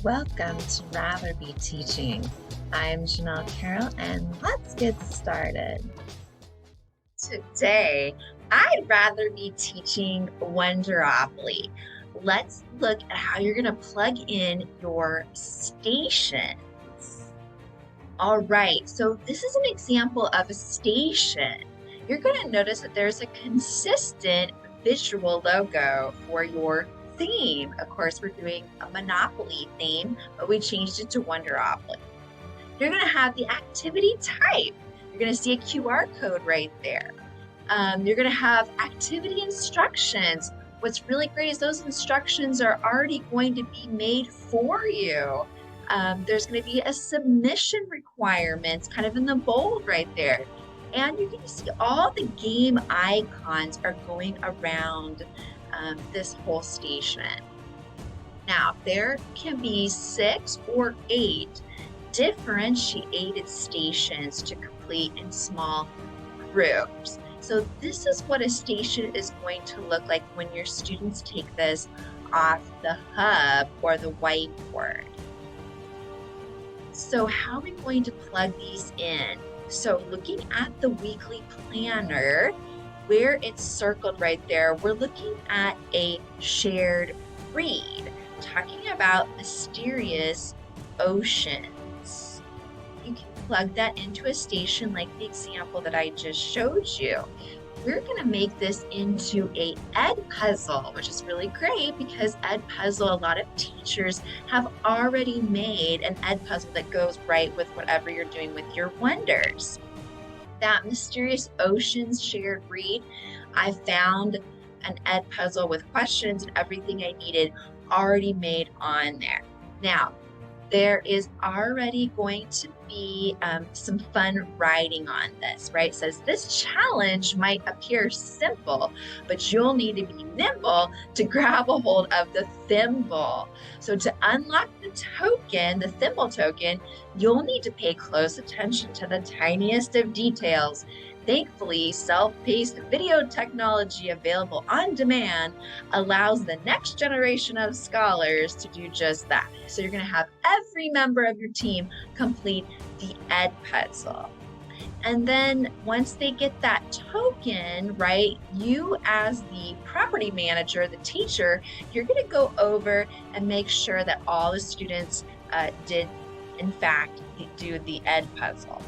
Welcome to Rather Be Teaching. I'm Janelle Carroll, and let's get started. Today, I'd rather be teaching Wonderopoly. Let's look at how you're going to plug in your stations. All right, so this is an example of a station. You're going to notice that there's a consistent visual logo for your theme. Of course, we're doing a Monopoly theme, but we changed it to Wonderopoly. You're going to have the activity type. You're going to see a QR code right there. You're going to have activity instructions. What's really great is those instructions are already going to be made for you. There's going to be a submission requirements kind of in the bold right there. And you're going to see all the game icons are going around this whole station. Now, there can be 6 or 8 differentiated stations to complete in small groups. So this is what a station is going to look like when your students take this off the hub or the whiteboard. So how are we going to plug these in? So looking at the weekly planner, where it's circled right there, we're looking at a shared read, talking about mysterious oceans. You can plug that into a station like the example that I just showed you. We're going to make this into a edpuzzle, which is really great because edpuzzle, a lot of teachers have already made an edpuzzle that goes right with whatever you're doing with your wonders. That mysterious oceans shared read, I found an edpuzzle with questions and everything I needed already made on there. Now, there is already going to be some fun writing on this, right? It says this challenge might appear simple, but you'll need to be nimble to grab a hold of the thimble. So to unlock the token, the thimble token, you'll need to pay close attention to the tiniest of details. Thankfully, self-paced video technology available on demand allows the next generation of scholars to do just that. So you're going to have every member of your team complete the edpuzzle. And then once they get that token, right, you as the property manager, the teacher, you're going to go over and make sure that all the students did, in fact, do the edpuzzle.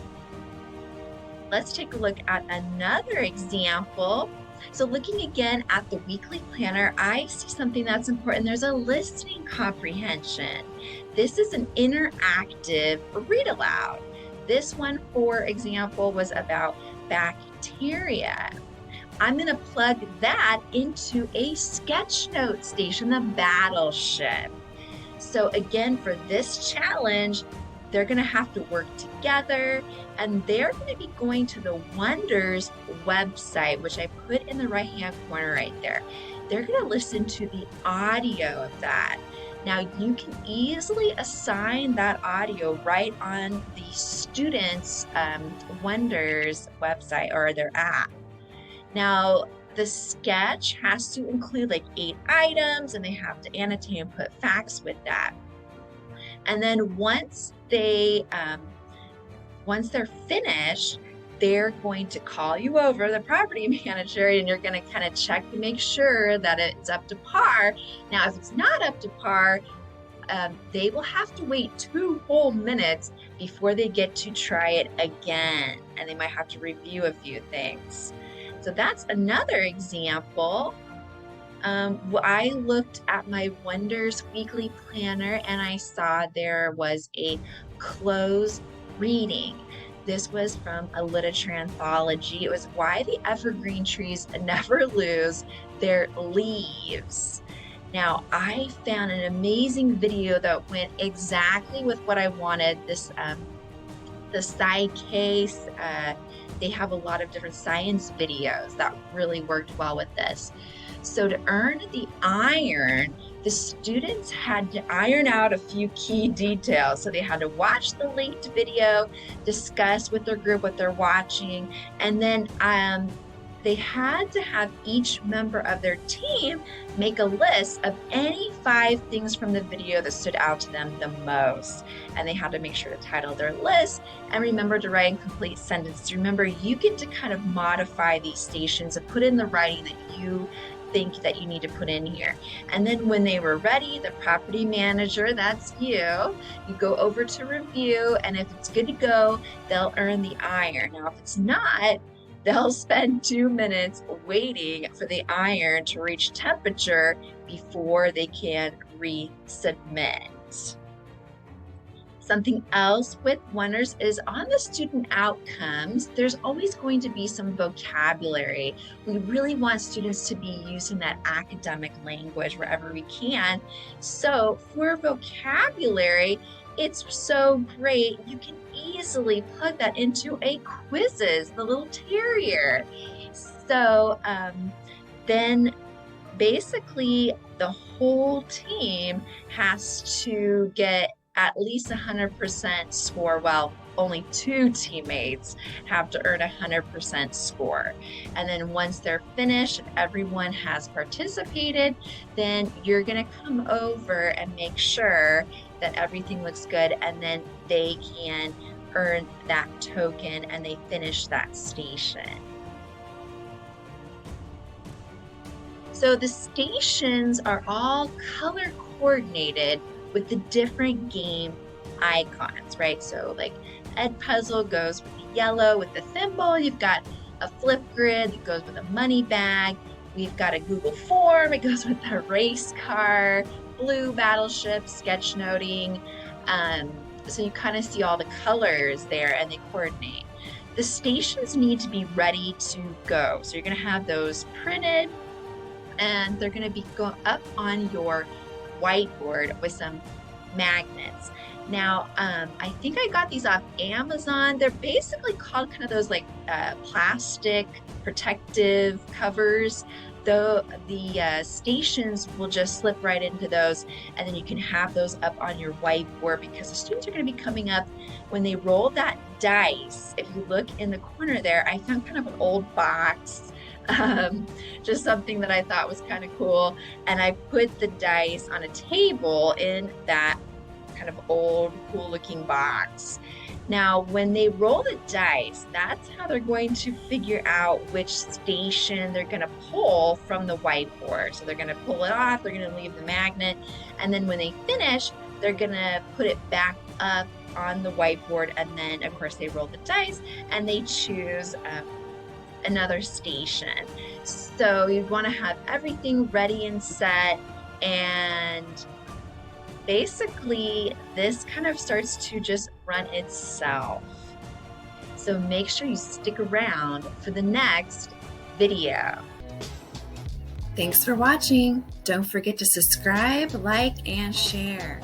Let's take a look at another example. So looking again at the weekly planner, I see something that's important. There's a listening comprehension. This is an interactive read aloud. This one, for example, was about bacteria. I'm going to plug that into a sketch note station, the battleship. So again, for this challenge, they're going to have to work together, and they're going to be going to the Wonders website, which I put in the right-hand corner right there. They're going to listen to the audio of that. Now, you can easily assign that audio right on the students' Wonders website or their app. Now, the sketch has to include like 8 items, and they have to annotate and put facts with that. And then once they're finished, they're going to call you over, the property manager, and you're going to kind of check to make sure that it's up to par. Now, if it's not up to par, they will have to wait 2 whole minutes before they get to try it again, and they might have to review a few things. So that's another example. I looked at my Wonders weekly planner and I saw there was a close reading. This was from a literature anthology. It was Why the Evergreen Trees Never Lose Their Leaves. Now, I found an amazing video that went exactly with what I wanted. This, the side case, they have a lot of different science videos that really worked well with this. So to earn the iron, the students had to iron out a few key details. So they had to watch the linked video, discuss with their group what they're watching, and then they had to have each member of their team make a list of any 5 things from the video that stood out to them the most. And they had to make sure to title their list and remember to write in complete sentences. Remember, you get to kind of modify these stations and put in the writing that you think that you need to put in here. And then when they were ready, the property manager, that's you go over to review, and if it's good to go, they'll earn the iron. Now, if it's not, they'll spend 2 minutes waiting for the iron to reach temperature before they can resubmit. Something else with Wonders is on the student outcomes, there's always going to be some vocabulary. We really want students to be using that academic language wherever we can. So for vocabulary, it's so great. You can easily plug that into a quizzes, the little terrier. So then basically the whole team has to get at least 100% score. Well, only 2 teammates have to earn 100% score. And then once they're finished, everyone has participated, then you're gonna come over and make sure that everything looks good, and then they can earn that token and they finish that station. So the stations are all color coordinated with the different game icons, right? So like Ed Puzzle goes with the yellow with the thimble. You've got a Flipgrid that goes with a money bag. We've got a Google Form. It goes with a race car, blue battleship, sketchnoting. So you kind of see all the colors there and they coordinate. The stations need to be ready to go. So you're gonna have those printed and they're gonna be going up on your whiteboard with some magnets. Now, I think I got these off Amazon. They're basically called kind of those like plastic protective covers. Though the stations will just slip right into those, and then you can have those up on your whiteboard because the students are going to be coming up when they roll that dice. If you look in the corner there, I found kind of an old box. Just something that I thought was kind of cool, and I put the dice on a table in that kind of old cool looking box. Now when they roll the dice, that's how they're going to figure out which station they're going to pull from the whiteboard. So they're going to pull it off, they're going to leave the magnet, and then when they finish, they're going to put it back up on the whiteboard, and then of course they roll the dice and they choose another station. So you want to have everything ready and set, and basically this kind of starts to just run itself. So make sure you stick around for the next video. Thanks for watching. Don't forget to subscribe, like, and share.